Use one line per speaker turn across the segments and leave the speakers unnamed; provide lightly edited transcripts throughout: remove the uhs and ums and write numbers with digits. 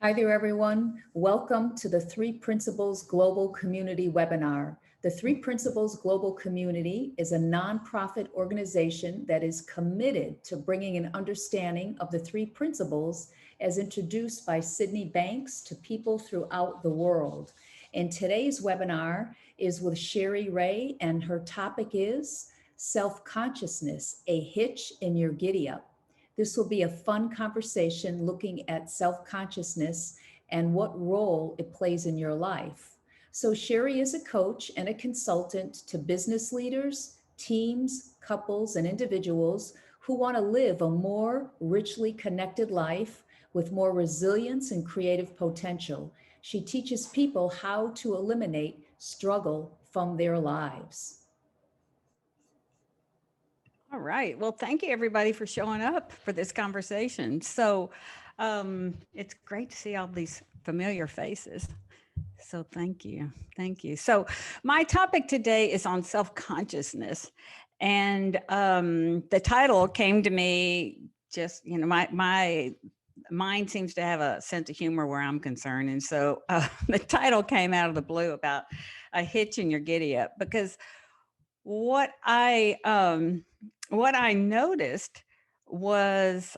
Hi there, everyone. Welcome to the Three Principles Global Community webinar. The Three Principles Global Community is a nonprofit organization that is committed to bringing an understanding of the three principles as introduced by Sydney Banks to people throughout the world. And today's webinar is with Cherie Ray, and her topic is self-consciousness, a hitch in your giddy-up. This will be a fun conversation looking at self-consciousness and what role it plays in your life. So Cherie is a coach and a consultant to business leaders, teams, couples, and individuals who want to live a more richly connected life with more resilience and creative potential. She teaches people how to eliminate struggle from their lives.
All right. Well, thank you everybody for showing up for this conversation. So it's great to see all these familiar faces. So thank you. Thank you. So my topic today is on self-consciousness. And the title came to me just, my mind seems to have a sense of humor where I'm concerned. And so the title came out of the blue about a hitch in your giddy up, because what I noticed was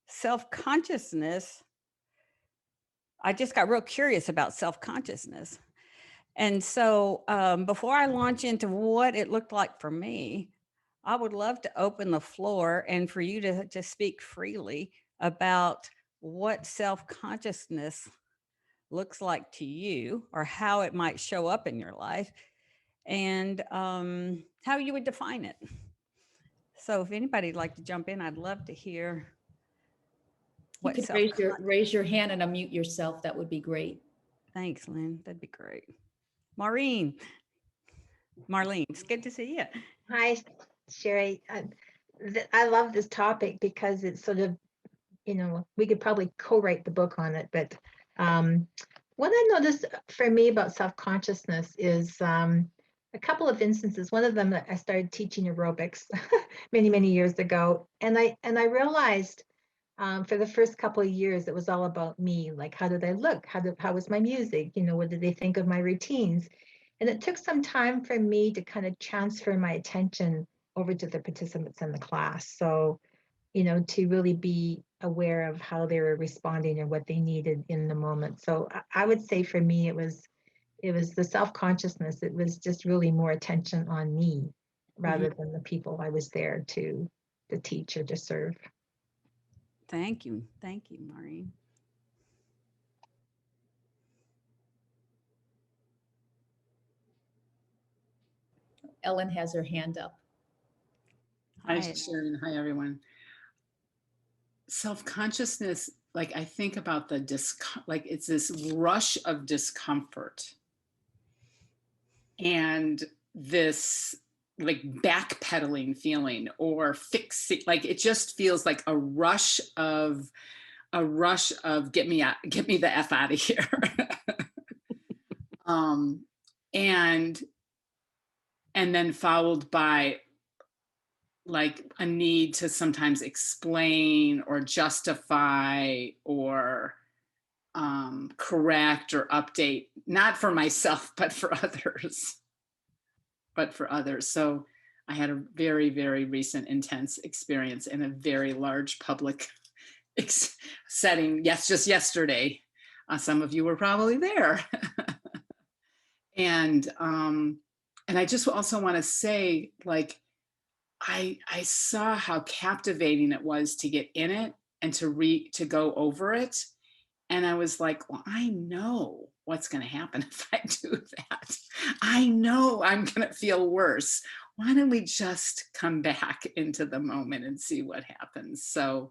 self-consciousness. I just got real curious about self-consciousness. And so before I launch into what it looked like for me, I would love to open the floor and for you to just speak freely about what self-consciousness looks like to you, or how it might show up in your life, and how you would define it. So if anybody'd like to jump in, I'd love to hear
You
what
can
self.
raise your hand and unmute yourself. That would be great.
Thanks, Lynn. That'd be great. Maureen, Marlene, it's good to see you.
Hi, Sherry. I love this topic because it's sort of, we could probably co-write the book on it. But what I noticed for me about self-consciousness is a couple of instances. One of them, that I started teaching aerobics many, many years ago, and I realized for the first couple of years it was all about me. Like, how did I look? How was my music? What did they think of my routines? And it took some time for me to kind of transfer my attention over to the participants in the class. So, to really be aware of how they were responding and what they needed in the moment. So I would say for me, it was the self-consciousness. It was just really more attention on me rather than the people I was there to teach or to serve.
Thank you. Thank you, Maureen.
Ellen has her hand up.
Hi, Sharon. Hi, everyone. Self-consciousness, like I think about like it's this rush of discomfort and this like backpedaling feeling or fixing, like it just feels like a rush of get me the F out of here. And then followed by like a need to sometimes explain or justify or correct or update, not for myself, but for others. So I had a very, very recent intense experience in a very large public setting. Yes, just yesterday. Some of you were probably there. And I just also want to say, like, I saw how captivating it was to get in it and to go over it. And I was like, well, I know what's going to happen if I do that. I know I'm going to feel worse. Why don't we just come back into the moment and see what happens? So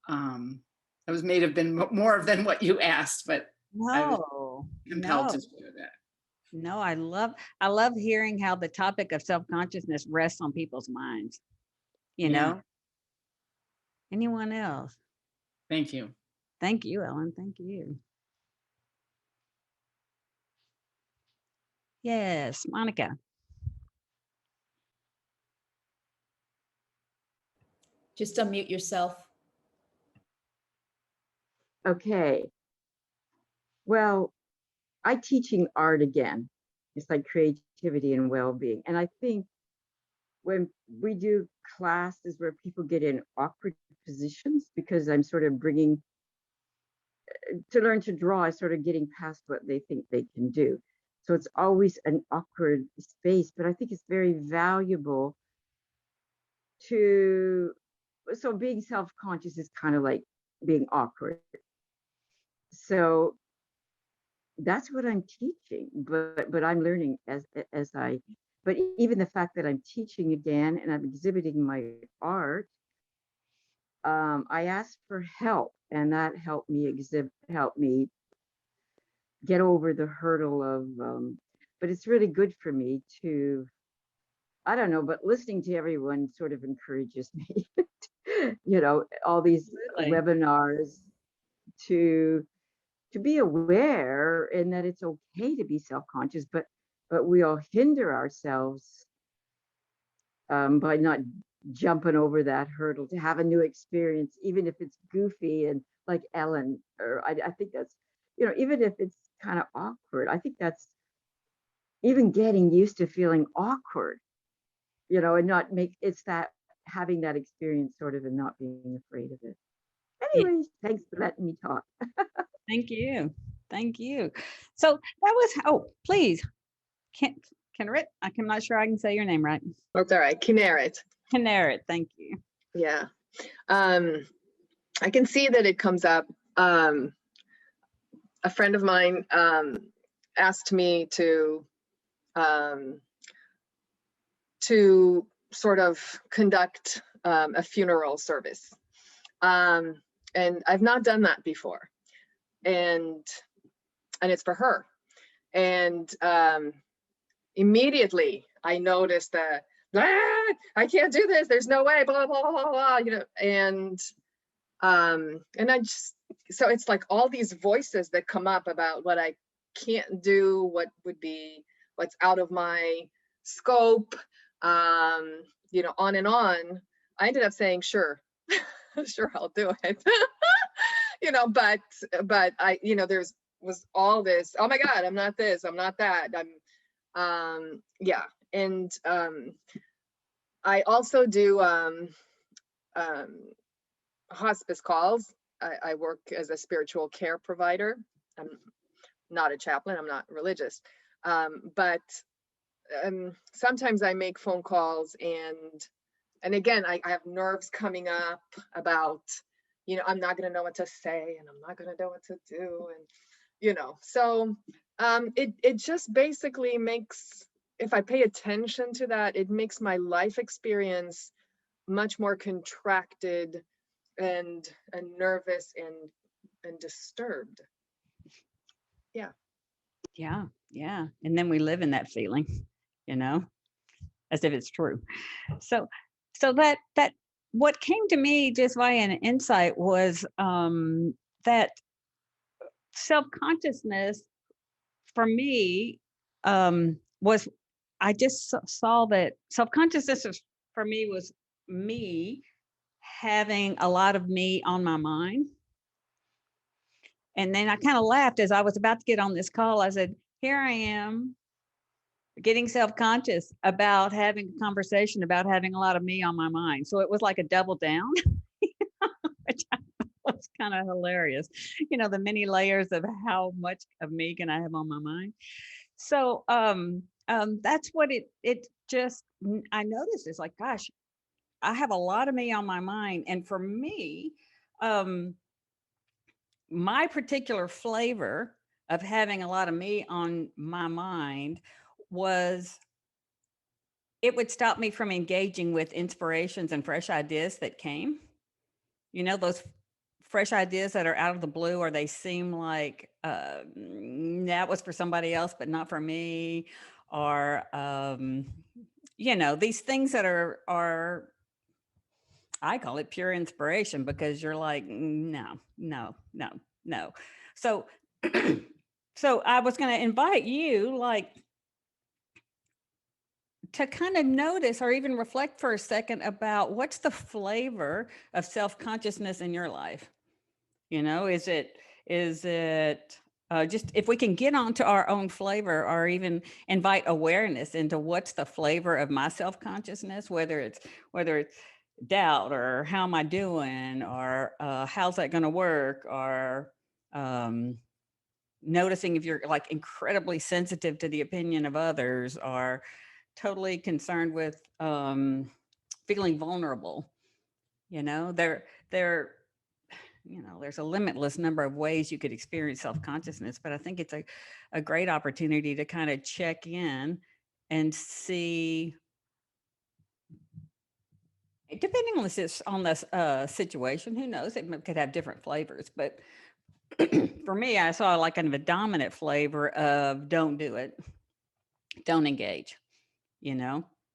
it may have been more than what you asked, but I was compelled to share that.
No, I love hearing how the topic of self-consciousness rests on people's minds. Anyone else?
Thank you.
Thank you, Ellen. Thank you. Yes, Monica.
Just unmute yourself.
okay, well, I teaching art again. It's like creativity and well-being. And I think when we do classes where people get in awkward positions, because I'm sort of bringing to learn to draw, is sort of getting past what they think they can do. So it's always an awkward space, but I think it's very valuable to, so being self-conscious is kind of like being awkward. So that's what I'm teaching, but I'm learning as I, but even the fact that I'm teaching again and I'm exhibiting my art, I asked for help, and that helped me get over the hurdle of, but it's really good for me to, I don't know, but listening to everyone sort of encourages me, all these
Absolutely.
webinars to be aware and that it's okay to be self-conscious, but we all hinder ourselves by not jumping over that hurdle to have a new experience, even if it's goofy and like Ellen, or I think that's, even if it's kind of awkward, I think that's even getting used to feeling awkward, and not make, it's that having that experience sort of and not being afraid of it.
Yeah.
Anyways, thanks for letting me talk.
Thank you. Thank you. So that was, oh, please, Kinneret, I'm not sure I can say your name right.
That's all right. Kinneret.
Kinneret, thank you.
Yeah. I can see that it comes up. A friend of mine asked me to sort of conduct a funeral service. And I've not done that before. And it's for her. And immediately I noticed that, I can't do this. There's no way, blah, blah, blah, blah, and I just, so it's like all these voices that come up about what I can't do, what's out of my scope, on and on. I ended up saying, sure, sure, I'll do it. But I, was all this, oh my God, I'm not this, I'm not that. Yeah. And I also do hospice calls. I work as a spiritual care provider. I'm not a chaplain, I'm not religious. But sometimes I make phone calls and again, I have nerves coming up about, I'm not going to know what to say and I'm not going to know what to do. And, so it just basically makes, if I pay attention to that, it makes my life experience much more contracted and nervous and disturbed. Yeah.
Yeah. Yeah. And then we live in that feeling, as if it's true. So that what came to me just via an insight was that self-consciousness for me was, I just saw that self-consciousness for me was me having a lot of me on my mind. And then I kind of laughed as I was about to get on this call. I said, here I am getting self-conscious about having a conversation about having a lot of me on my mind. So it was like a double down, which was kind of hilarious. The many layers of how much of me can I have on my mind. So that's what it just, I noticed. It's like, gosh, I have a lot of me on my mind. And for me, my particular flavor of having a lot of me on my mind was, it would stop me from engaging with inspirations and fresh ideas that came, those fresh ideas that are out of the blue, or they seem like that was for somebody else, but not for me, or, these things that are, I call it pure inspiration, because you're like, no. So, so I was going to invite you, to kind of notice or even reflect for a second about what's the flavor of self-consciousness in your life. Is it just if we can get onto our own flavor, or even invite awareness into what's the flavor of my self-consciousness, whether it's doubt, or how am I doing, or how's that going to work, or noticing if you're like incredibly sensitive to the opinion of others, or totally concerned with feeling vulnerable. There there's a limitless number of ways you could experience self-consciousness, but I think it's a great opportunity to kind of check in and see, depending on the situation, who knows, could have different flavors, but for me, I saw like kind of a dominant flavor of don't do it, don't engage,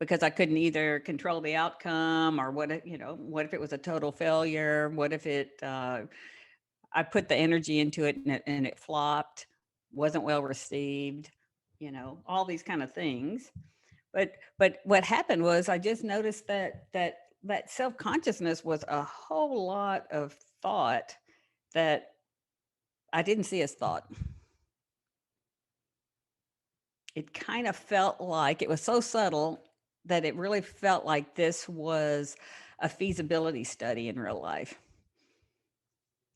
because I couldn't either control the outcome, or what if it was a total failure? What if I put the energy into it and it flopped, wasn't well received, all these kind of things. But what happened was I just noticed that self-consciousness was a whole lot of thought that I didn't see as thought. It kind of felt like it was so subtle that it really felt like this was a feasibility study in real life.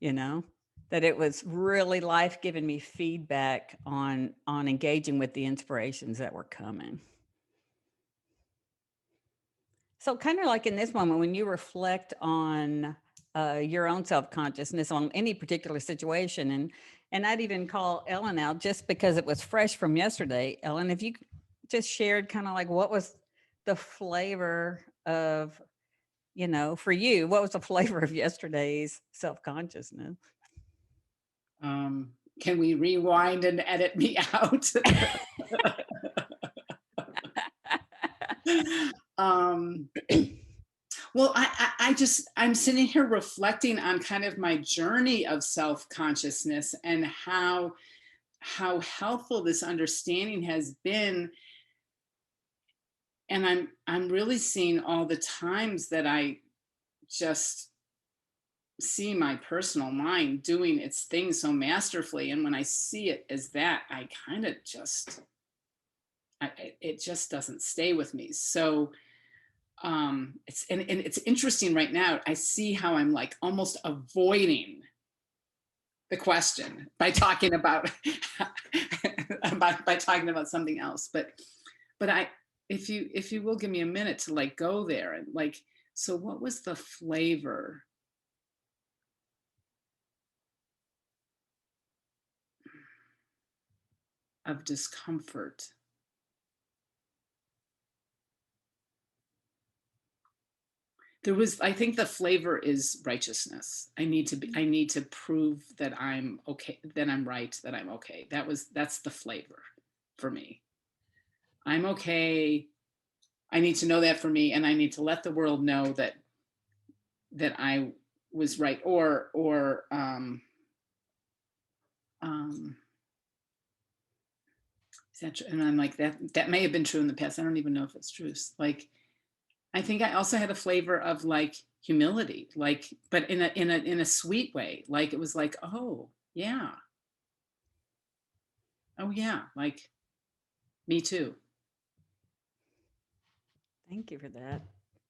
That it was really life giving me feedback on engaging with the inspirations that were coming. So kind of like in this moment, when you reflect on your own self-consciousness on any particular situation, and I'd even call Ellen out just because it was fresh from yesterday. Ellen, if you just shared kind of like what was the flavor of, for you, what was the flavor of yesterday's self-consciousness?
Can we rewind and edit me out? Well, I'm sitting here reflecting on kind of my journey of self-consciousness and how helpful this understanding has been. And I'm really seeing all the times that I just see my personal mind doing its thing so masterfully. And when I see it as that, I kind of it just doesn't stay with me. So it's interesting right now. I see how I'm like almost avoiding the question by talking about by talking about something else. But if you will give me a minute to like go there and like, so what was the flavor of discomfort? There was, I think the flavor is righteousness. I need to prove that I'm okay, that I'm right, that I'm okay. That's the flavor for me. I'm okay. I need to know that for me, and I need to let the world know that I was right, or and I'm like, that may have been true in the past. I don't even know if it's true. Like, I think I also had a flavor of like humility, like, but in a sweet way. Like, it was like, oh yeah, like me too.
Thank you for that.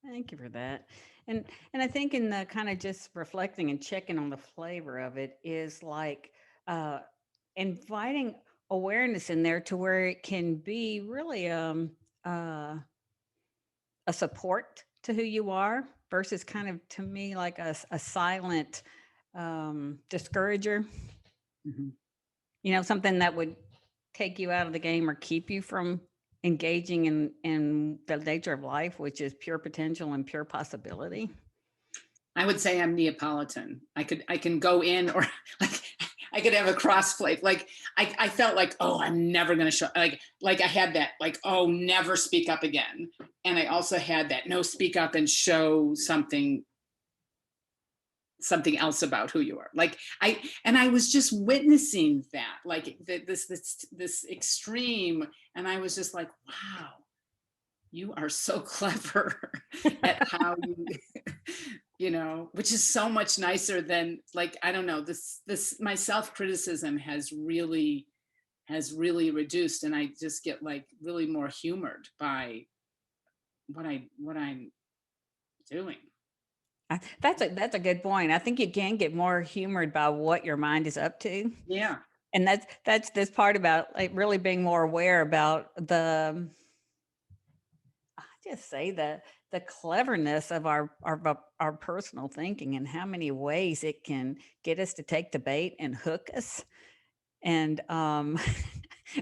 Thank you for that. And I think in the kind of just reflecting and checking on the flavor of it is like inviting awareness in there to where it can be really a support to who you are, versus kind of, to me, like a silent discourager.
Mm-hmm.
Something that would take you out of the game or keep you from engaging in the nature of life, which is pure potential and pure possibility.
I would say I'm Neapolitan. I can go in, or like I could have a cross flake. Like I felt like, oh, I'm never going to show, like I had that, like, oh, never speak up again. And I also had that, no, speak up and show something else about who you are. Like I was just witnessing that, like this extreme. And I was just like, wow, you are so clever at how you, you know, which is so much nicer than, like, I don't know, my self-criticism has really reduced, and I just get like really more humored by what I'm doing.
That's a good point. I think you can get more humored by what your mind is up to.
Yeah.
And that's this part about like really being more aware about I just say the cleverness of our personal thinking and how many ways it can get us to take the bait and hook us. And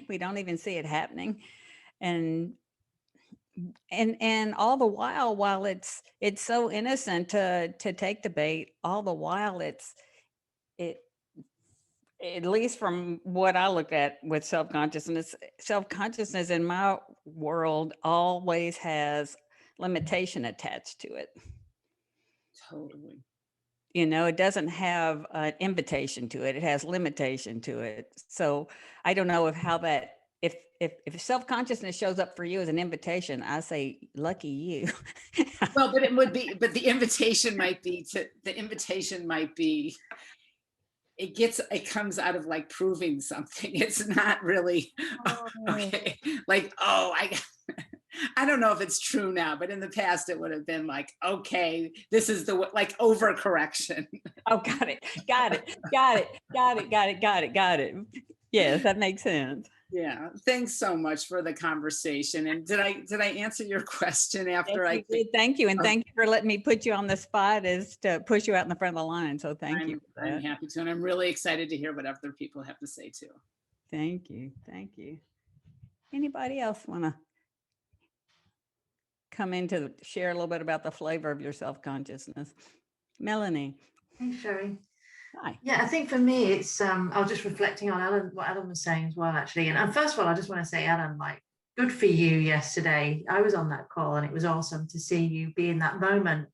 we don't even see it happening. And all the while it's so innocent to take the bait, all the while it at least from what I look at with self-consciousness in my world always has limitation attached to it.
Totally.
You know, it doesn't have an invitation to it. It has limitation to it. So I don't know if self-consciousness shows up for you as an invitation, I say, lucky you.
Well, but the invitation might be it comes out of like proving something. It's not really okay. Like, oh, I don't know if it's true now, but in the past it would have been like, okay, this is like overcorrection.
Oh, got it. Yes, that makes sense.
Yeah. Thanks so much for the conversation. And did I answer your question after
Yes, you did. Thank you. And thank you for letting me put you on the spot as to push you out in the front of the line. So thank you.
I'm happy to. And I'm really excited to hear what other people have to say too.
Thank you. Anybody else want to come in to share a little bit about the flavor of your self-consciousness? Melanie.
Hey, Cherie.
Hi.
Yeah, I think for me, it's I was just reflecting on what Alan was saying as well, actually. And first of all, I just want to say, Alan, like, good for you yesterday. I was on that call and it was awesome to see you be in that moment.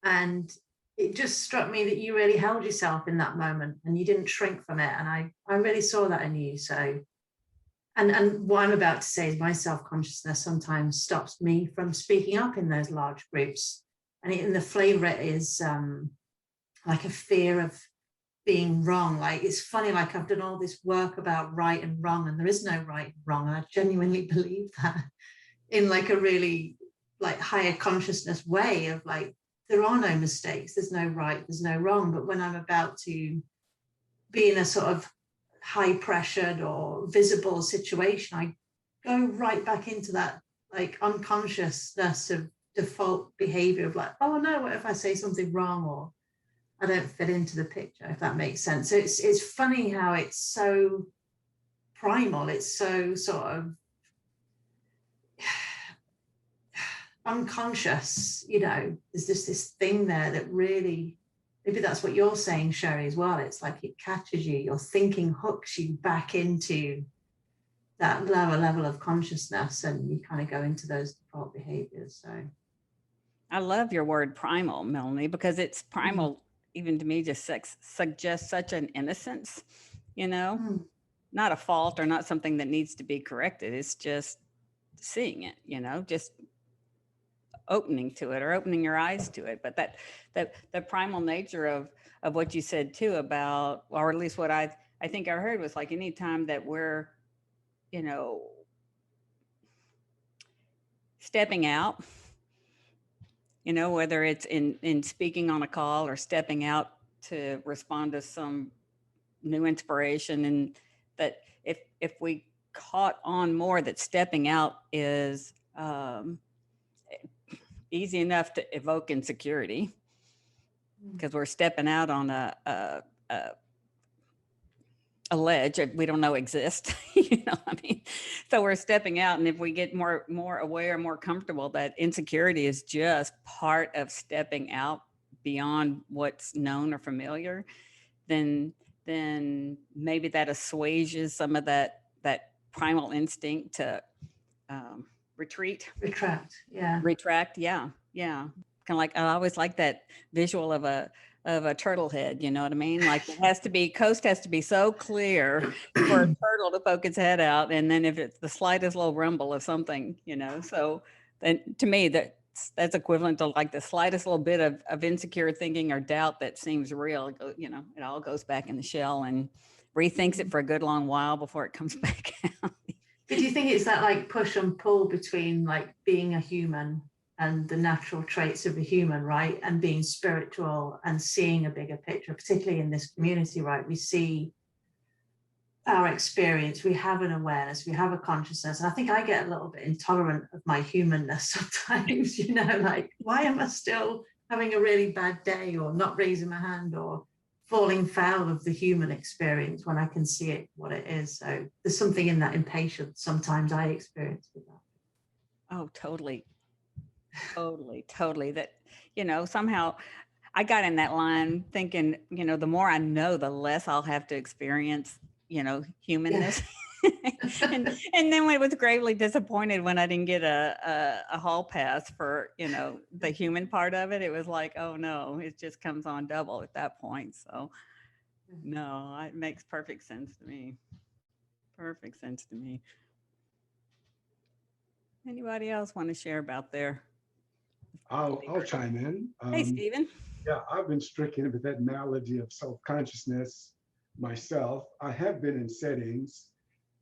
And it just struck me that you really held yourself in that moment and you didn't shrink from it. And I really saw that in you. So, and what I'm about to say is my self-consciousness sometimes stops me from speaking up in those large groups. And the flavor is like a fear of being wrong. Like, it's funny, like I've done all this work about right and wrong, and there is no right and wrong. And I genuinely believe that in like a really like higher consciousness way of like, there are no mistakes, there's no right, there's no wrong. But when I'm about to be in a sort of high pressured or visible situation, I go right back into that like unconsciousness of default behavior of like, oh no, what if I say something wrong, or I don't fit into the picture, if that makes sense. So it's funny how it's so primal, it's so sort of unconscious, you know. There's just this thing there that really, maybe that's what you're saying, Cherie, as well. It's like it catches you, your thinking hooks you back into that lower level of consciousness, and you kind of go into those default behaviors. So
I love your word primal, Melanie, because it's primal. Even to me, just suggests such an innocence, you know, not a fault or not something that needs to be corrected. It's just seeing it, you know, just opening to it or opening your eyes to it. But that the primal nature of what you said too about, or at least what I think I heard was like, anytime that we're, you know, stepping out, you know, whether it's in speaking on a call or stepping out to respond to some new inspiration, and that if we caught on more that stepping out is easy enough to evoke insecurity because we're stepping out on a ledge that we don't know exists. You know what I mean? So we're stepping out, and if we get more aware, more comfortable that insecurity is just part of stepping out beyond what's known or familiar, then maybe that assuages some of that primal instinct to retract. Yeah. Kind of like, I always like that visual of a turtle head, you know what I mean? Like coast has to be so clear for a turtle to poke its head out. And then if it's the slightest little rumble of something, you know, so then to me that that's equivalent to like the slightest little bit of insecure thinking or doubt that seems real. It all goes back in the shell and rethinks it for a good long while before it comes back out.
But do you think it's that like push and pull between like being a human and the natural traits of a human, right? And being spiritual and seeing a bigger picture, particularly in this community, right? We see our experience, we have an awareness, we have a consciousness. And I think I get a little bit intolerant of my humanness sometimes, like, why am I still having a really bad day or not raising my hand or falling foul of the human experience when I can see it, what it is? So there's something in that impatience sometimes I experience with that.
Oh, totally. Totally. That, somehow I got in that line thinking, the more I know, the less I'll have to experience, humanness. and then I was gravely disappointed when I didn't get a hall pass for, the human part of it. It was like, oh no, it just comes on double at that point. So no, it makes perfect sense to me. Perfect sense to me. Anybody else want to share about their?
I'll chime in.
Hey, Stephen.
Yeah, I've been stricken with that malady of self-consciousness myself. I have been in settings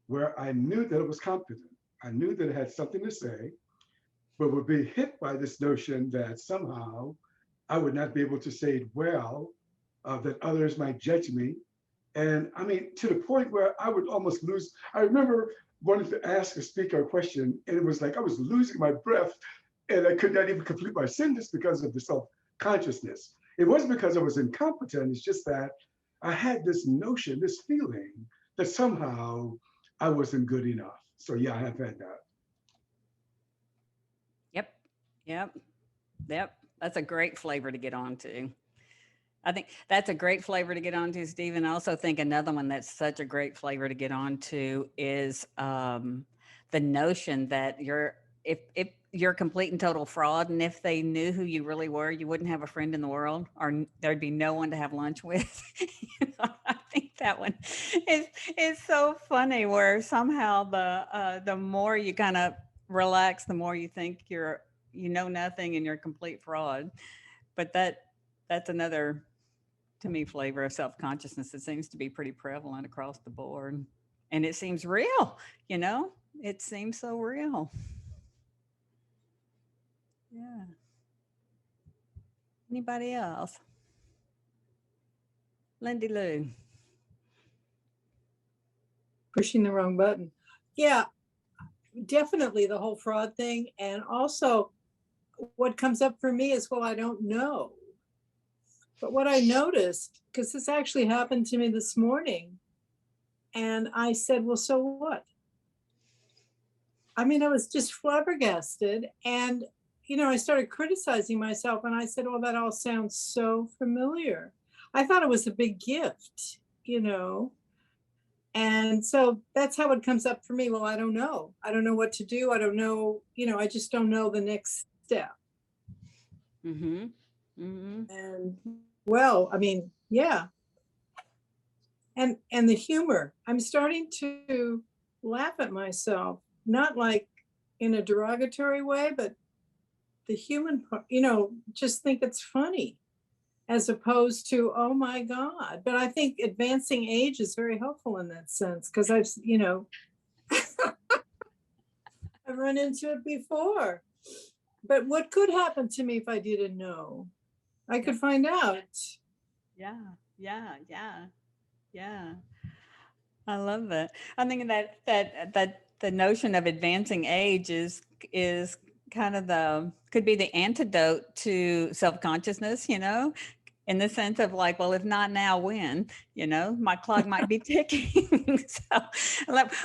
where I knew that it was competent. I knew that it had something to say, but would be hit by this notion that somehow I would not be able to say it well, that others might judge me. And I mean, to the point where I would almost lose. I remember wanting to ask a speaker a question, and it was like I was losing my breath, and I could not even complete my sentence because of the self-consciousness. It wasn't because I was incompetent, it's just that I had this notion, this feeling that somehow I wasn't good enough. So yeah, I have had that.
Yep. That's a great flavor to get on to. I think that's a great flavor to get on to, Stephen. I also think another one that's such a great flavor to get on to is the notion that if you're a complete and total fraud, and if they knew who you really were, you wouldn't have a friend in the world, or there'd be no one to have lunch with. I think that one is so funny, where somehow the more you kind of relax, the more you think you know nothing and you're a complete fraud. But that's another, to me, flavor of self-consciousness that seems to be pretty prevalent across the board, and it seems real. It seems so real. Yeah. Anybody else? Lindy Lou.
Pushing the wrong button. Yeah, definitely the whole fraud thing. And also what comes up for me is, well, I don't know. But what I noticed, because this actually happened to me this morning, and I said, well, so what? I mean, I was just flabbergasted. And I started criticizing myself, and I said, well, that all sounds so familiar. I thought it was a big gift, and so that's how it comes up for me. Well, I don't know. I don't know what to do. I don't know, I just don't know the next step.
Mm-hmm. Mm-hmm.
And well, I mean, yeah. And the humor, I'm starting to laugh at myself, not like in a derogatory way, but the human part, just think it's funny, as opposed to, oh my God. But I think advancing age is very helpful in that sense, because I've run into it before. But what could happen to me if I didn't know? I could find out.
Yeah. I love that. I think that the notion of advancing age is kind of could be the antidote to self-consciousness, in the sense of like, well, if not now, when? My clock might be ticking. So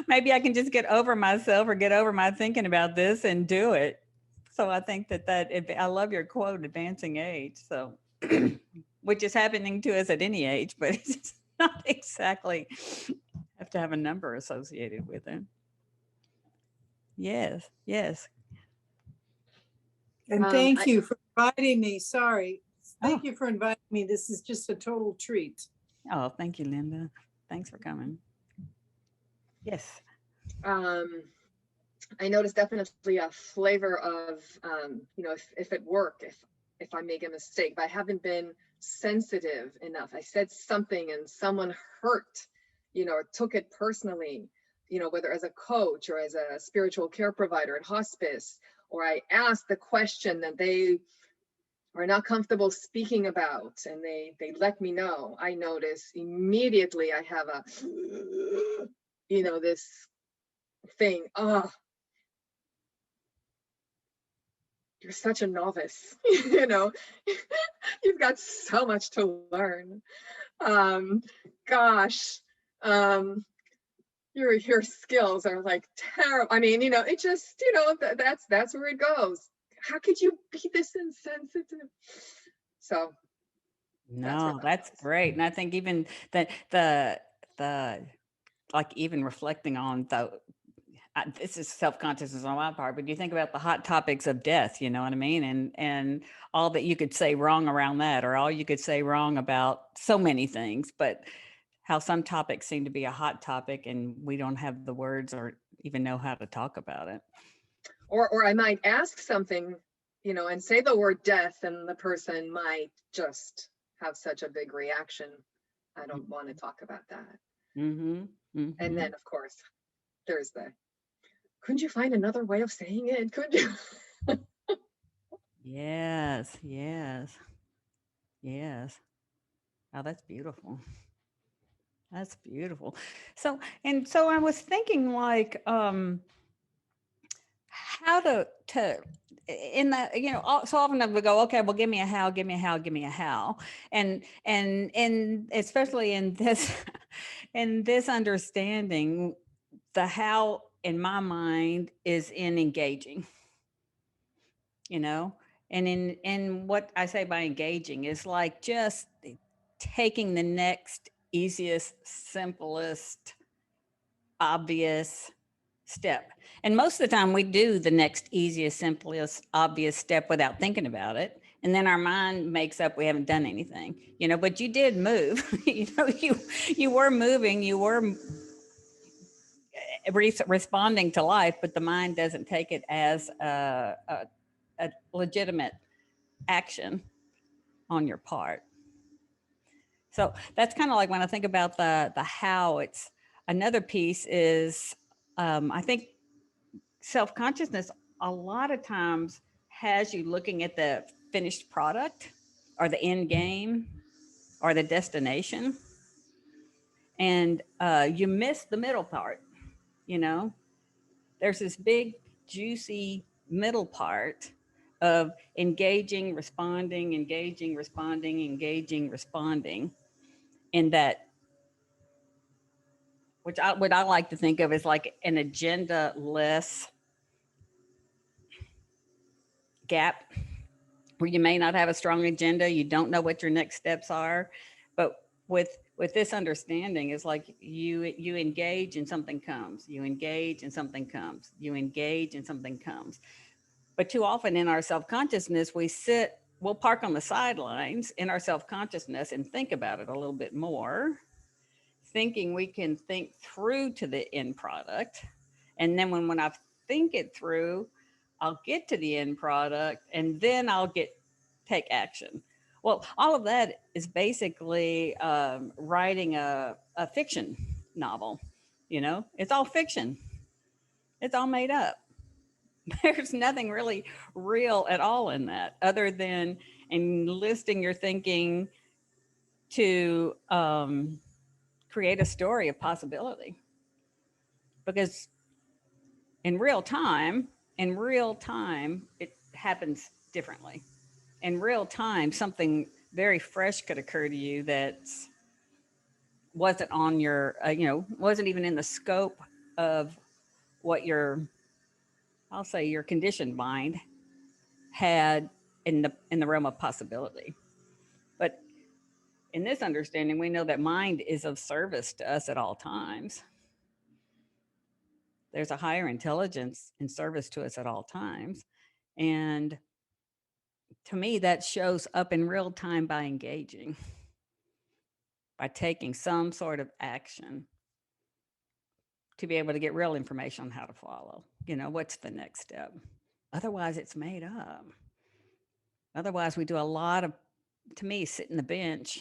maybe I can just get over myself or get over my thinking about this and do it. So I think I love your quote, advancing age. So, which is happening to us at any age, but it's not exactly have to have a number associated with it. Yes.
And thank you for inviting me. Sorry. Thank you for inviting me. This is just a total treat.
Oh, thank you, Linda. Thanks for coming. Yes.
I noticed definitely a flavor of, you know, if it worked, if I make a mistake, but I haven't been sensitive enough. I said something and someone hurt, you know, or took it personally, you know, whether as a coach or as a spiritual care provider at hospice, or I asked the question that they are not comfortable speaking about, and they let me know. I notice immediately I have a, you know, this thing, oh, you're such a novice, you know, you've got so much to learn. Gosh, your skills are like terrible. I mean, you know, it just, you know, that's where it goes. How could you be this insensitive? So
No, that's great. And I think even the like even reflecting on this is self-consciousness on my part, but you think about the hot topics of death, you know what I mean? And all that you could say wrong around that, or all you could say wrong about so many things, but how some topics seem to be a hot topic and we don't have the words or even know how to talk about it.
Or I might ask something, you know, and say the word death, and the person might just have such a big reaction. I don't want to talk about that. And then, of course, there's couldn't you find another way of saying it? Could you?
Yes. Oh, that's beautiful. That's beautiful. So I was thinking like, how to in the, you know, so often we go, okay, well, give me a how, give me a how, give me a how. And especially in this, in this understanding, the how in my mind is in engaging, you know, and in what I say by engaging is like just taking the next easiest, simplest, obvious step. And most of the time we do the next easiest, simplest, obvious step without thinking about it. And then our mind makes up we haven't done anything, you know, but you did move. You know, you were moving, you were responding to life, but the mind doesn't take it as a legitimate action on your part. So that's kind of like when I think about the how, it's another piece is, I think self-consciousness a lot of times has you looking at the finished product or the end game or the destination, and you miss the middle part. You know, there's this big juicy middle part of engaging, responding, engaging, responding, engaging, responding, in that, which what I like to think of as like an agenda-less gap, where you may not have a strong agenda, you don't know what your next steps are, but with this understanding is like you engage and something comes, you engage and something comes, you engage and something comes. But too often in our self-consciousness, we'll park on the sidelines in our self-consciousness and think about it a little bit more, thinking we can think through to the end product. And then when I think it through, I'll get to the end product and then I'll take action. Well, all of that is basically writing a fiction novel. You know, it's all fiction. It's all made up. There's nothing really real at all in that, other than enlisting your thinking to create a story of possibility. Because in real time, it happens differently. In real time, something very fresh could occur to you that wasn't on your, you know, wasn't even in the scope of what I'll say your conditioned mind had in the realm of possibility. But in this understanding, we know that mind is of service to us at all times. There's a higher intelligence in service to us at all times. And to me, that shows up in real time by engaging, by taking some sort of action to be able to get real information on how to follow. You know, what's the next step? Otherwise, it's made up. Otherwise, we do a lot of, to me, sitting the bench,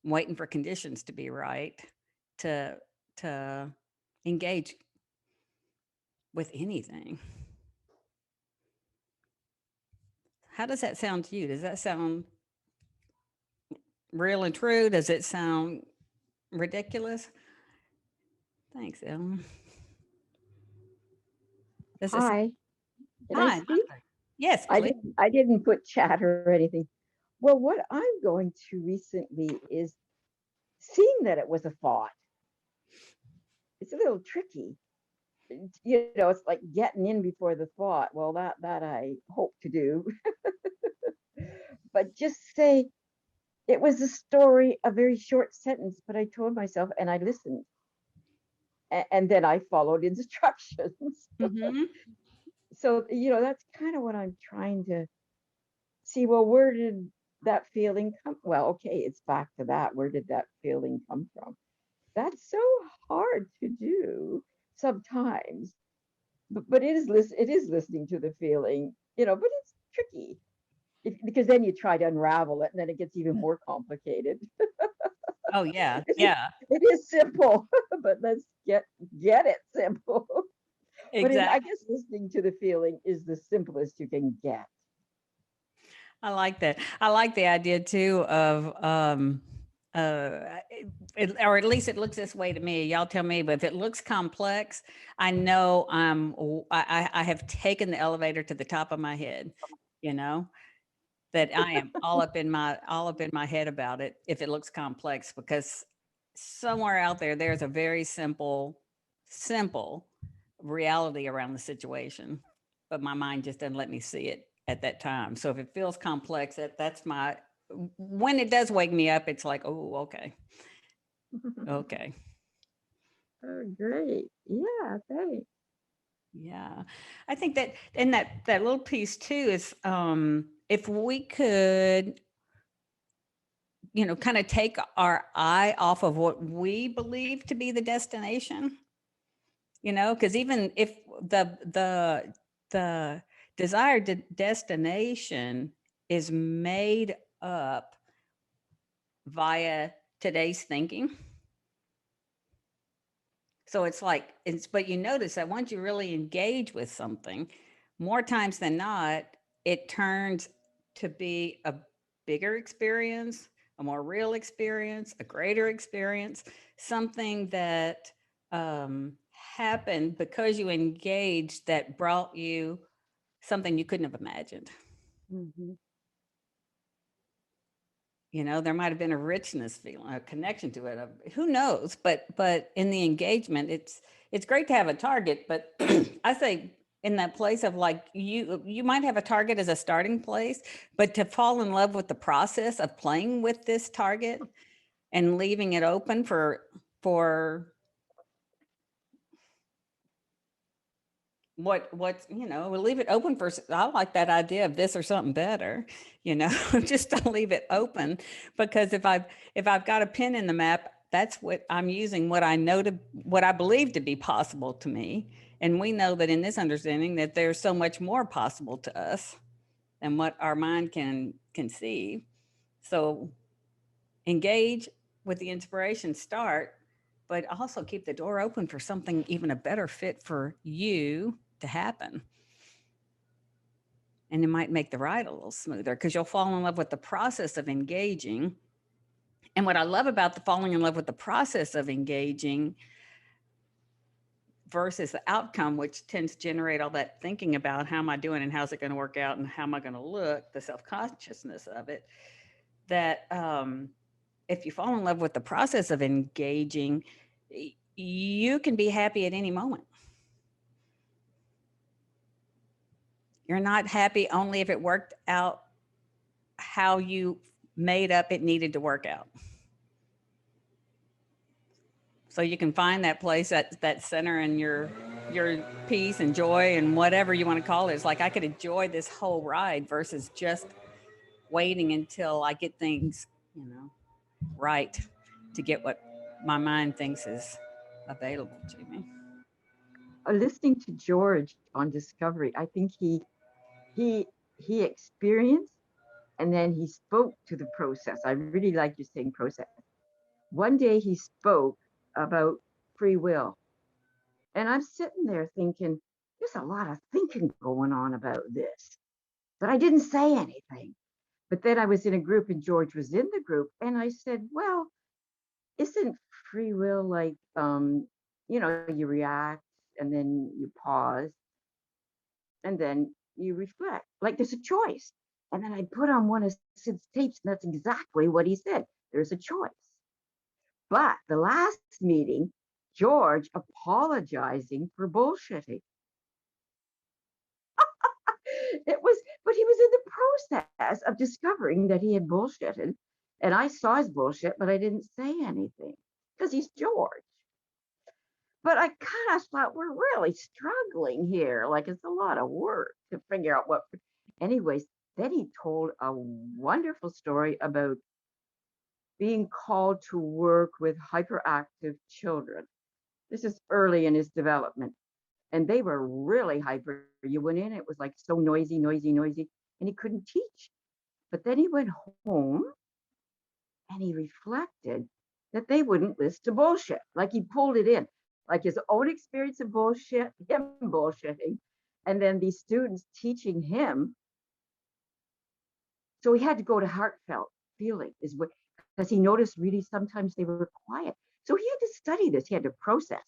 waiting for conditions to be right to engage with anything. How does that sound to you? Does that sound real and true? Does it sound ridiculous? Thanks, Ellen. Does it sound-
Hi, can I
Hi.
speak?
Yes,
I
please.
didn't put chat or anything. Well, what I'm going to recently is seeing that it was a thought. It's a little tricky. You know, it's like getting in before the thought. Well, that I hope to do. But just say it was a story, a very short sentence, but I told myself and I listened. And then I followed instructions.
Mm-hmm.
So, you know, that's kind of what I'm trying to see. Well, where did that feeling come? Well, okay, it's back to that. Where did that feeling come from? That's so hard to do sometimes. But it is listening to the feeling, you know, but it's tricky. Because then you try to unravel it and then it gets even more complicated.
Oh, yeah. Yeah,
It is simple, but let's get it simple. But I
exactly.
guess listening to the feeling is the simplest you can get.
I like that. I like the idea too of, or at least it looks this way to me. Y'all tell me, but if it looks complex, I know I have taken the elevator to the top of my head, you know, that I am all up in my head about it if it looks complex, because somewhere out there, there's a very simple reality around the situation, but my mind just doesn't let me see it at that time. So if it feels complex, that's my, when it does wake me up, it's like, oh, okay. Okay.
Oh, great. Yeah, thanks.
Yeah. I think that, and that little piece too is, if we could, you know, kind of take our eye off of what we believe to be the destination, you know, because even if the desired destination is made up via today's thinking. So it's like, but you notice that once you really engage with something, more times than not, it turns to be a bigger experience, a more real experience, a greater experience, something that happened because you engaged that brought you something you couldn't have imagined.
Mhm.
You know, there might have been a richness feeling, a connection to it. Who knows? But in the engagement, it's great to have a target. But I say in that place of like you might have a target as a starting place, but to fall in love with the process of playing with this target and leaving it open for what's, you know, we'll leave it open for, I like that idea of this or something better, you know, just to leave it open, because if I've got a pin in the map, that's what I'm using, what I know to, what I believe to be possible to me. And we know that in this understanding that there's so much more possible to us than what our mind can conceive. So engage with the inspiration, start, but also keep the door open for something even a better fit for you to happen. And it might make the ride a little smoother because you'll fall in love with the process of engaging. And what I love about the falling in love with the process of engaging versus the outcome, which tends to generate all that thinking about how am I doing and how's it going to work out and how am I going to look, the self-consciousness of it, that if you fall in love with the process of engaging, you can be happy at any moment. You're not happy only if it worked out how you made up it needed to work out. So you can find that place, that center in your peace and joy and whatever you want to call it. It's like I could enjoy this whole ride versus just waiting until I get things, you know, right to get what my mind thinks is available to me.
listening to George on Discovery, I think he experienced and then he spoke to the process. I really like you saying process. One day he spoke about free will. And I'm sitting there thinking, there's a lot of thinking going on about this. But I didn't say anything. But then I was in a group and George was in the group. And I said, well, isn't free will like, you react and then you pause and then you reflect, like there's a choice. And then I put on one of Sid's tapes, and that's exactly what he said. There's a choice. But the last meeting, George apologizing for bullshitting. But he was in the process of discovering that he had bullshitted. And I saw his bullshit, but I didn't say anything because he's George. But I kind of thought we're really struggling here. Like it's a lot of work to figure out what. Anyways, then he told a wonderful story about being called to work with hyperactive children. This is early in his development. And they were really hyper. You went in, it was like so noisy, and he couldn't teach. But then he went home and he reflected that they wouldn't listen to bullshit. Like he pulled it in, like his own experience of bullshit, him bullshitting, and then these students teaching him. So he had to go to heartfelt feeling, is what, because he noticed really sometimes they were quiet. So he had to study this, he had to process.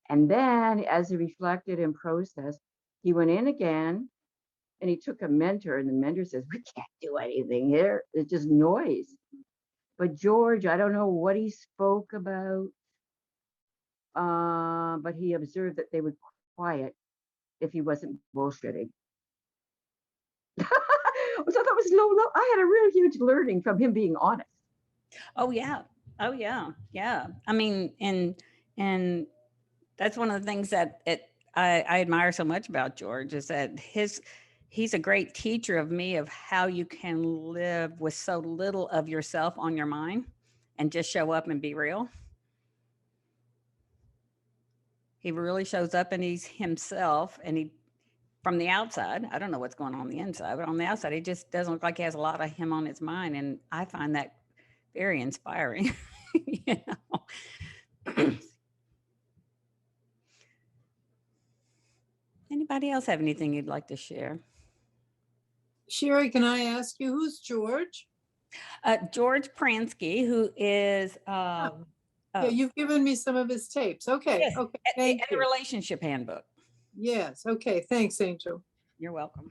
And then as he reflected and processed, he went in again and he took a mentor, and the mentor says, we can't do anything here. It's just noise. But George, I don't know what he spoke about, but he observed that they would quiet if he wasn't bullshitting. So that was low. I had a real huge learning from him being honest.
Oh yeah. Oh yeah. Yeah. I mean, and that's one of the things that I admire so much about George is that he's a great teacher of me of how you can live with so little of yourself on your mind and just show up and be real. He really shows up and he's himself, and he, from the outside, I don't know what's going on the inside, but on the outside, he just doesn't look like he has a lot of him on his mind. And I find that very inspiring. You know? Anybody else have anything you'd like to share?
Cherie, can I ask you, who's George?
George Pransky, who is
Yeah, you've given me some of his tapes. Okay.
yes,
Okay.
and
Thank
the
you.
relationship handbook.
Yes. Okay. Thanks, Angel.
You're welcome.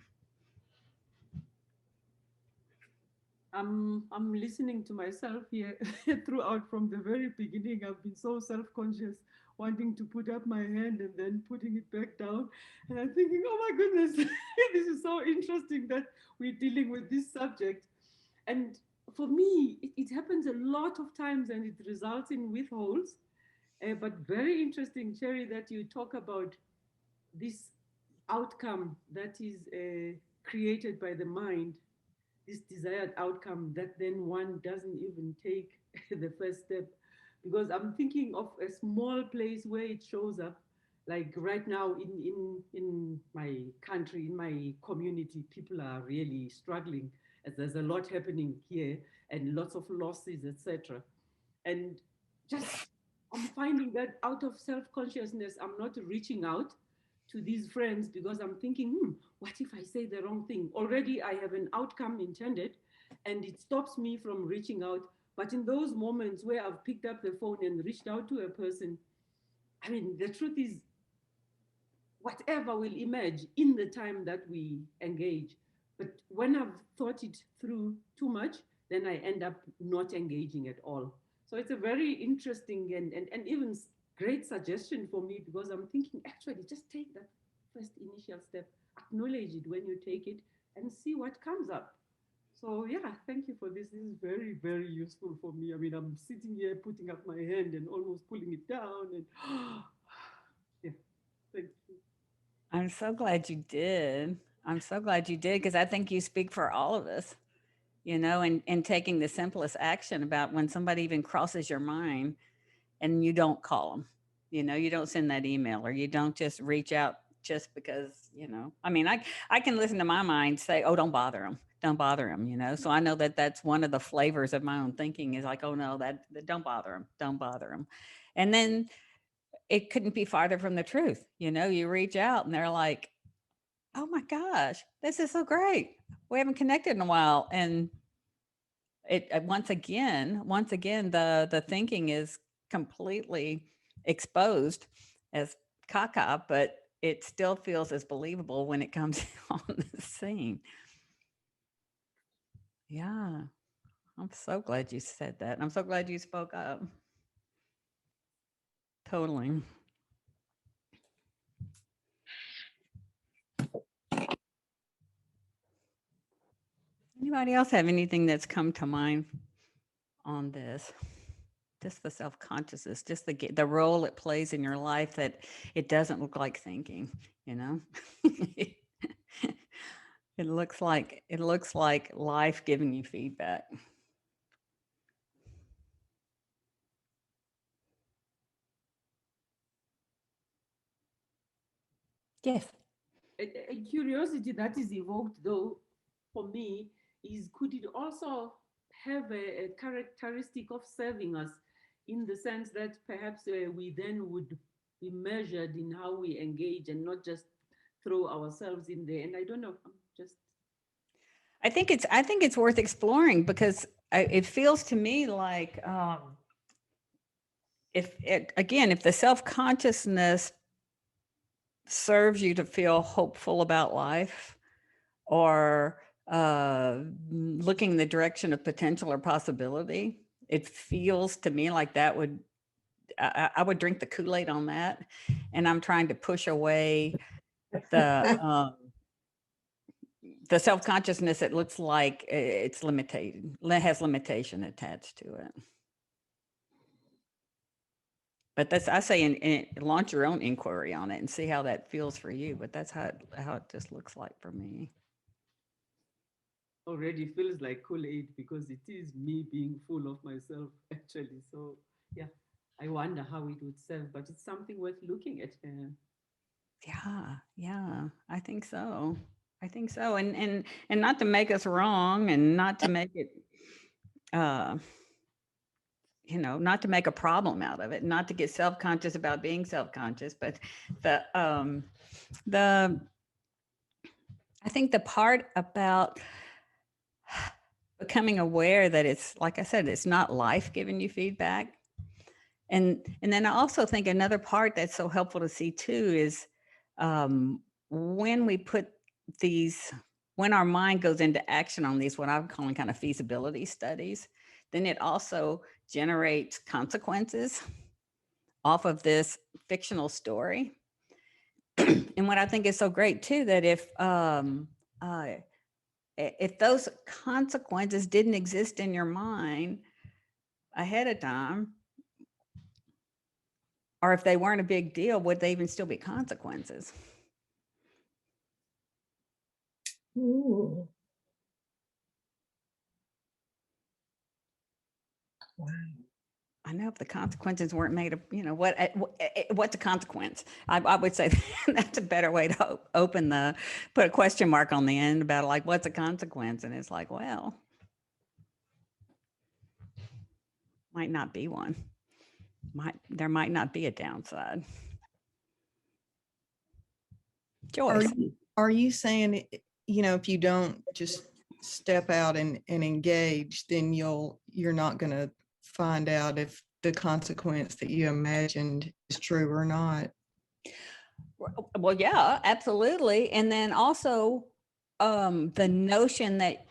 I'm listening to myself here throughout from the very beginning. I've been so self-conscious, wanting to put up my hand and then putting it back down. And I'm thinking, oh my goodness, this is so interesting that we're dealing with this subject. And for me, it happens a lot of times and it results in withholds. But very interesting, Cherie, that you talk about this outcome that is created by the mind, this desired outcome that then one doesn't even take the first step. Because I'm thinking of a small place where it shows up, like right now in my country, in my community, people are really struggling as there's a lot happening here and lots of losses, etc. And just I'm finding that out of self-consciousness, I'm not reaching out to these friends because I'm thinking, what if I say the wrong thing? Already I have an outcome intended and it stops me from reaching out. But in those moments where I've picked up the phone and reached out to a person, I mean, the truth is, whatever will emerge in the time that we engage. But when I've thought it through too much, then I end up not engaging at all. So it's a very interesting and even great suggestion for me, because I'm thinking, actually, just take that first initial step, acknowledge it when you take it, and see what comes up. So yeah, thank you for this. This is very, very useful for me. I mean, I'm sitting here putting up my hand and almost pulling it down, and yeah, thank you.
I'm so glad you did. I'm so glad you did, because I think you speak for all of us, you know, and taking the simplest action about when somebody even crosses your mind and you don't call them. You know, you don't send that email, or you don't just reach out just because, you know, I mean, I can listen to my mind say, oh, don't bother them. Don't bother them, you know? So I know that that's one of the flavors of my own thinking is like, oh no, that don't bother them. Don't bother them. And then it couldn't be farther from the truth. You know, you reach out and they're like, oh my gosh, this is so great. We haven't connected in a while. And it once again, the thinking is completely exposed as caca, but it still feels as believable when it comes on the scene. Yeah, I'm so glad you said that. I'm so glad you spoke up. Totally. Anybody else have anything that's come to mind on this? Just the self-consciousness, just the role it plays in your life, that it doesn't look like thinking, you know? It looks like life giving you feedback. Yes.
A curiosity that is evoked, though, for me, is could it also have a characteristic of serving us, in the sense that perhaps we then would be measured in how we engage and not just throw ourselves in there. And I don't know, I'm just.
I think it's worth exploring, because it feels to me like if the self-consciousness serves you to feel hopeful about life, or looking in the direction of potential or possibility, it feels to me like that would, I would drink the Kool-Aid on that. And I'm trying to push away the self-consciousness that looks like it's limited, has limitation attached to it. But that's, I say, launch your own inquiry on it and see how that feels for you. But that's how it just looks like for me.
Already feels like Kool-Aid, because it is me being full of myself, actually. So yeah, I wonder how it would serve, but it's something worth looking at.
Yeah, I think so. And not to make us wrong, and not to make it, you know, not to make a problem out of it, not to get self-conscious about being self-conscious, but I think the part about becoming aware that it's, like I said, it's not life giving you feedback. And then I also think another part that's so helpful to see too is when we put these, when our mind goes into action on these, what I'm calling kind of feasibility studies, then it also generates consequences off of this fictional story. And what I think is so great too, that if those consequences didn't exist in your mind ahead of time, or if they weren't a big deal, would they even still be consequences?
Ooh. Wow.
I know if the consequences weren't made of, you know, what's a consequence? I would say that's a better way to put a question mark on the end about like, what's a consequence? And it's like, well, might not be one. There might not be a downside. Joyce.
Are you saying, you know, if you don't just step out and engage, then you're not going to find out if the consequence that you imagined is true or not?
Well, yeah, absolutely. And then also the notion that,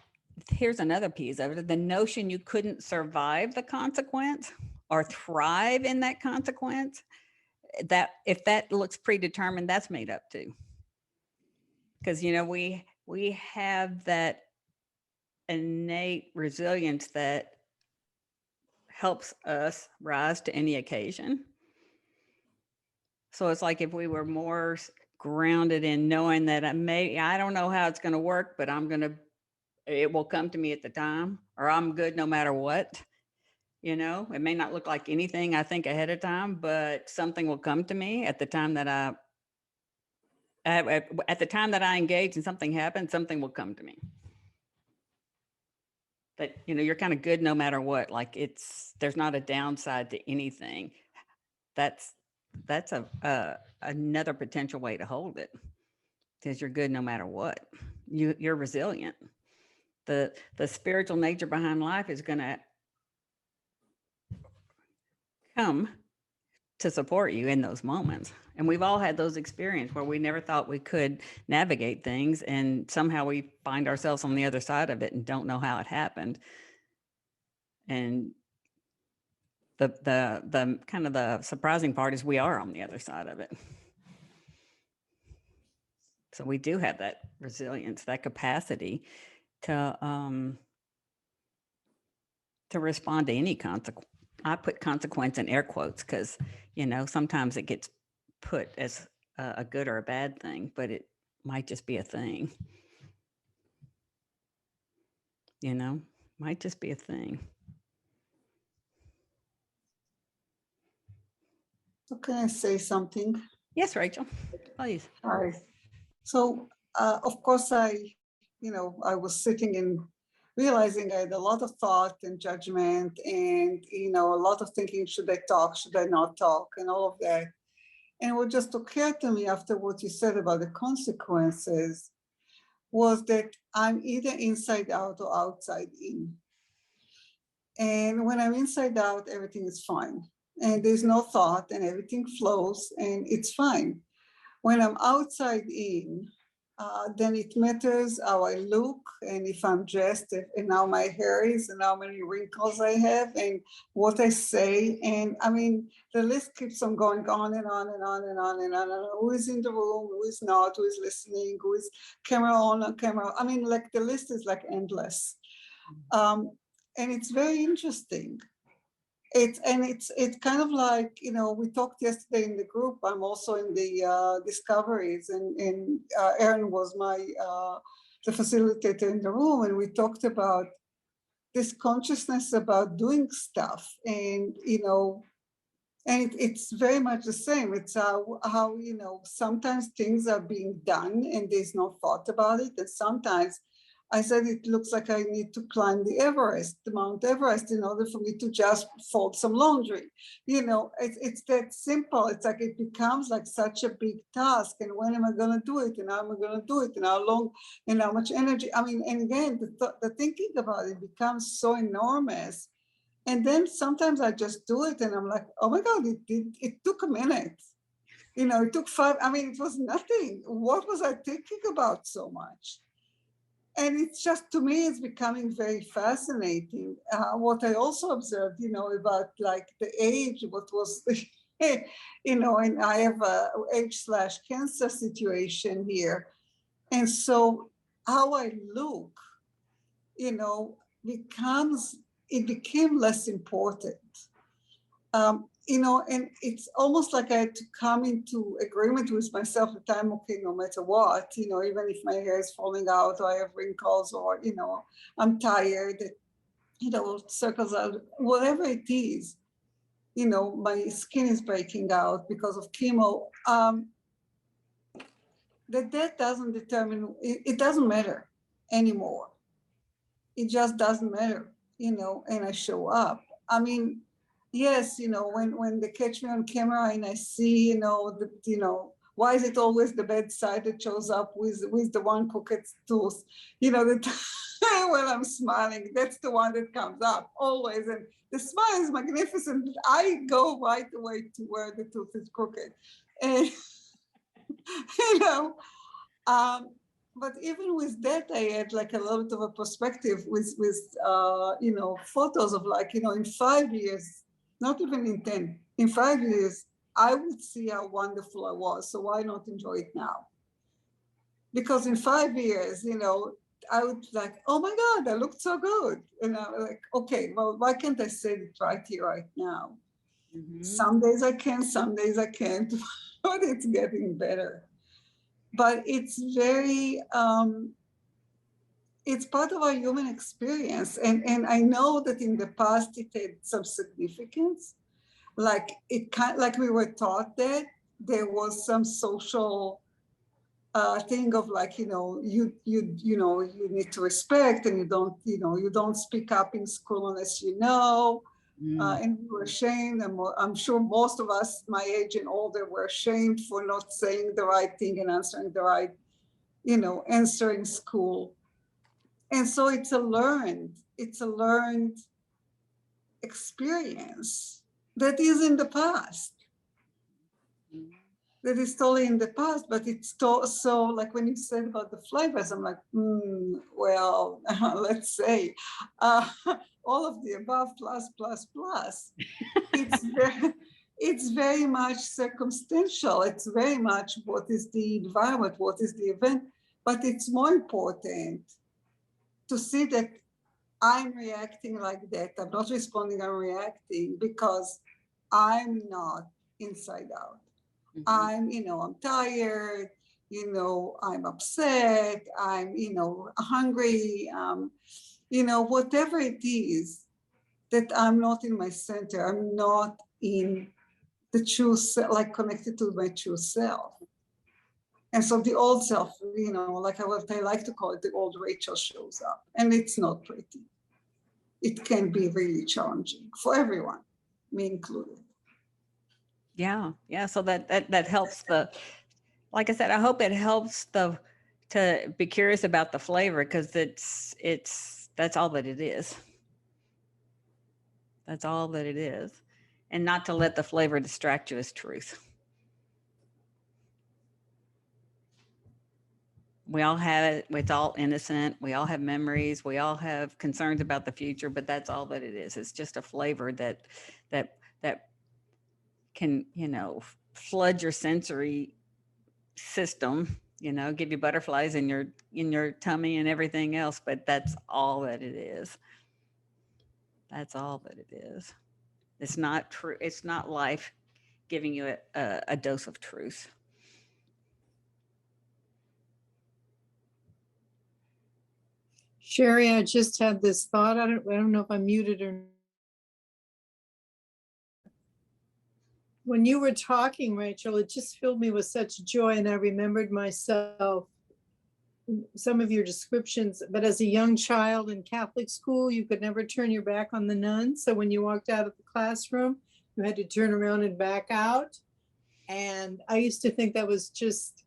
here's another piece of it, the notion you couldn't survive the consequence or thrive in that consequence, that if that looks predetermined, that's made up too. Because, you know, we have that innate resilience that helps us rise to any occasion. So it's like if we were more grounded in knowing that I don't know how it's going to work, but it will come to me at the time, or I'm good no matter what. You know, it may not look like anything I think ahead of time, but something will come to me at the time that at the time that I engage and something happens, something will come to me. That, you know, you're kind of good no matter what. Like there's not a downside to anything. That's another potential way to hold it, because you're good no matter what. You're resilient. The spiritual nature behind life is going to come to support you in those moments. And we've all had those experiences where we never thought we could navigate things, and somehow we find ourselves on the other side of it and don't know how it happened. And the kind of the surprising part is we are on the other side of it. So we do have that resilience, that capacity to respond to any consequence. I put consequence in air quotes because, you know, sometimes it gets put as a good or a bad thing, but it might just be a thing. You know, might just be a thing.
So can I say something?
Yes, Rachel, please.
Hi. So, of course, I was sitting and realizing I had a lot of thought and judgment and, a lot of thinking, should I talk, should I not talk, and all of that. And what just occurred to me after what you said about the consequences was that I'm either inside out or outside in. And when I'm inside out, everything is fine. And there's no thought and everything flows and it's fine. When I'm outside in, then it matters how I look and if I'm dressed and how my hair is and how many wrinkles I have and what I say. And I mean, the list keeps on going on and on and on and on and on. And who is in the room, who is not, who is listening, who is camera on, camera. I mean, like the list is like endless. And it's very interesting. It's kind of like, we talked yesterday in the group. I'm also in the discoveries, and Erin was the facilitator in the room, and we talked about this consciousness about doing stuff, and it's very much the same. It's how sometimes things are being done and there's no thought about it, and sometimes I said, it looks like I need to climb the Mount Everest, in order for me to just fold some laundry. It's that simple. It's like it becomes like such a big task. And when am I going to do it? And how am I going to do it? And how long and how much energy? I mean, and again, the thinking about it becomes so enormous. And then sometimes I just do it and I'm like, oh my God, it took a minute. It took 5. I mean, it was nothing. What was I thinking about so much? And it's just, to me, it's becoming very fascinating. What I also observed, about like the age, what was, and I have a age/cancer situation here. And so how I look, became less important. And it's almost like I had to come into agreement with myself that I'm okay no matter what, even if my hair is falling out or I have wrinkles or, I'm tired, circles out, whatever it is, my skin is breaking out because of chemo, that doesn't determine, it doesn't matter anymore. It just doesn't matter, and I show up. I mean, yes, when they catch me on camera and I see, why is it always the bad side that shows up with the one crooked tooth? When I'm smiling, that's the one that comes up always. And the smile is magnificent. I go right away to where the tooth is crooked. And, but even with that, I had like a little bit of a perspective with photos of like, in 5 years, not even in 10, in 5 years, I would see how wonderful I was. So why not enjoy it now? Because in 5 years, I would like, oh my God, I looked so good. And I'm like, okay, well, why can't I say it right here, right now? Mm-hmm. Some days I can, some days I can't, but it's getting better. But it's very, it's part of our human experience. And I know that in the past it had some significance. Like like we were taught that there was some social thing of like, you know, you need to respect, and you don't speak up in school unless you know. And we were ashamed, and I'm sure most of us my age and older were ashamed for not saying the right thing and answering the right, answer in school. And so it's a learned experience that is in the past. That is totally in the past, but it's so like when you said about the flavors, I'm like, well, let's say all of the above plus. It's very much circumstantial. It's very much what is the environment, what is the event, but it's more important to see that I'm reacting like that. I'm not responding, I'm reacting because I'm not inside out. I'm tired, I'm upset, I'm, hungry, whatever it is, that I'm not in my center. I'm not in the true self, like connected to my true self. And so the old self, like what I like to call it, the old Rachel shows up, and it's not pretty. It can be really challenging for everyone, me included.
Yeah. So that helps like I said, I hope it helps to be curious about the flavor, because that's all that it is. That's all that it is. And not to let the flavor distract you as truth. We all have it. It's all innocent. We all have memories. We all have concerns about the future, but that's all that it is. It's just a flavor that can, flood your sensory system, give you butterflies in your tummy and everything else, but that's all that it is. That's all that it is. It's not true. It's not life giving you a dose of truth.
Cherie, I just had this thought. I don't know if I'm muted or not. When you were talking, Rachel, it just filled me with such joy, and I remembered myself, some of your descriptions, but as a young child in Catholic school, you could never turn your back on the nuns. So when you walked out of the classroom, you had to turn around and back out. And I used to think that was just,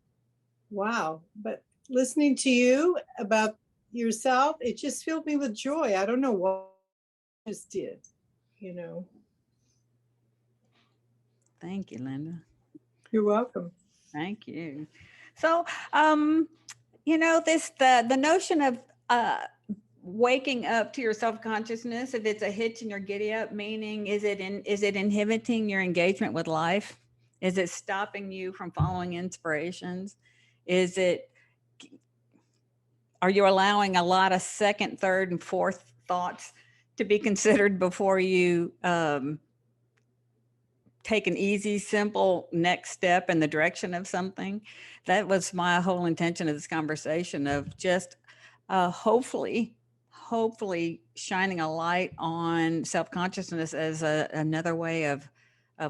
wow. But listening to you about yourself, it just filled me with joy. I don't know what I just did,
Thank you, Linda.
You're welcome.
Thank you. So, the notion of waking up to your self-consciousness, if it's a hitch in your giddy-up, meaning is it inhibiting your engagement with life? Is it stopping you from following inspirations? Are you allowing a lot of second, third, and fourth thoughts to be considered before you take an easy, simple next step in the direction of something? That was my whole intention of this conversation, of just hopefully shining a light on self-consciousness as another way of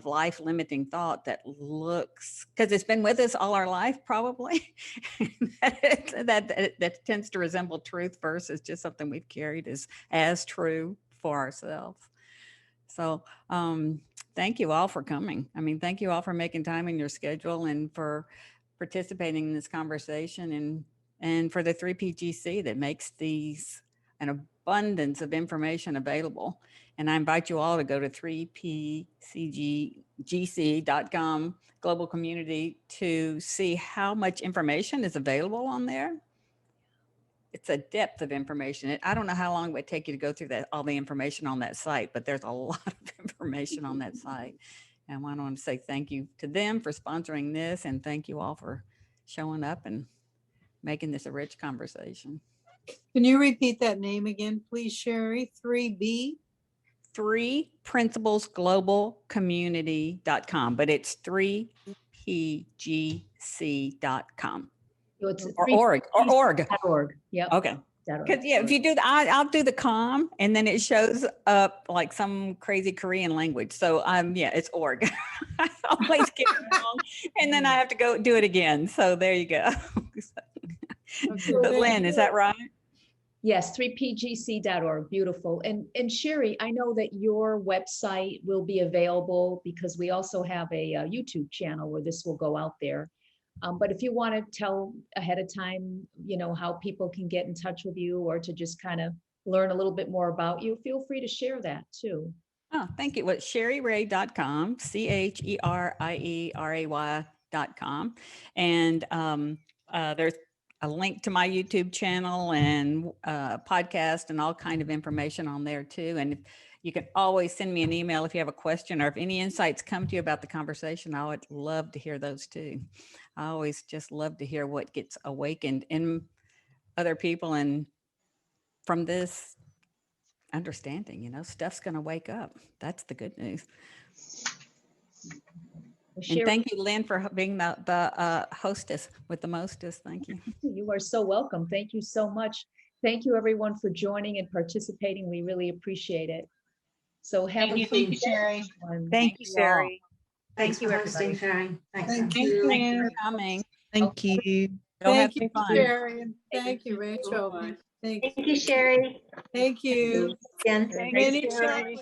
life limiting thought that looks, because it's been with us all our life probably, that tends to resemble truth versus just something we've carried as true for ourselves. So thank you all for coming. Thank you all for making time in your schedule and for participating in this conversation, and for the 3PGC that makes these an abundance of information available. And I invite you all to go to 3pcgc.com global community to see how much information is available on there. It's a depth of information. I don't know how long it would take you to go through all the information on that site, but there's a lot of information on that site. And I want to say thank you to them for sponsoring this, and thank you all for showing up and making this a rich conversation.
Can you repeat that name again, please, Cherie? 3B?
3principlesglobalcommunity.com, but it's 3pgc.com.
So it's
Or org.
.org. Yep.
Okay. Because yeah, if you do the, I'll do the com, and then it shows up like some crazy Korean language. So yeah, it's org. I always get it wrong, and then I have to go do it again. So there you go. But Lynn, is that right?
Yes, 3pgc.org. Beautiful. And Cherie, I know that your website will be available because we also have a YouTube channel where this will go out there. But if you want to tell ahead of time, how people can get in touch with you or to just kind of learn a little bit more about you, feel free to share that too.
Oh, thank you. Well, CherieRay.com, CherieRay.com. And there's a link to my YouTube channel and podcast and all kind of information on there too. And you can always send me an email if you have a question or if any insights come to you about the conversation. I would love to hear those too. I always just love to hear what gets awakened in other people. And from this understanding, stuff's going to wake up. That's the good news. And thank you, Lynn, for being the hostess with the mostest. Thank you.
You are so welcome. Thank you so much. Thank you, everyone, for joining and participating. We really appreciate it. So have
Thank you, Cherie.
Thank you, Cherie.
Thanks for hosting, Cherie. Thanks.
Thank
Thank
you.
you for coming.
Thank you.
Go have
Thank you,
some fun.
Cherie, and thank you, Rachel. Thank
Thank you, Sherry.
you.
Again.
Thank
Minnie,
you, Cherie.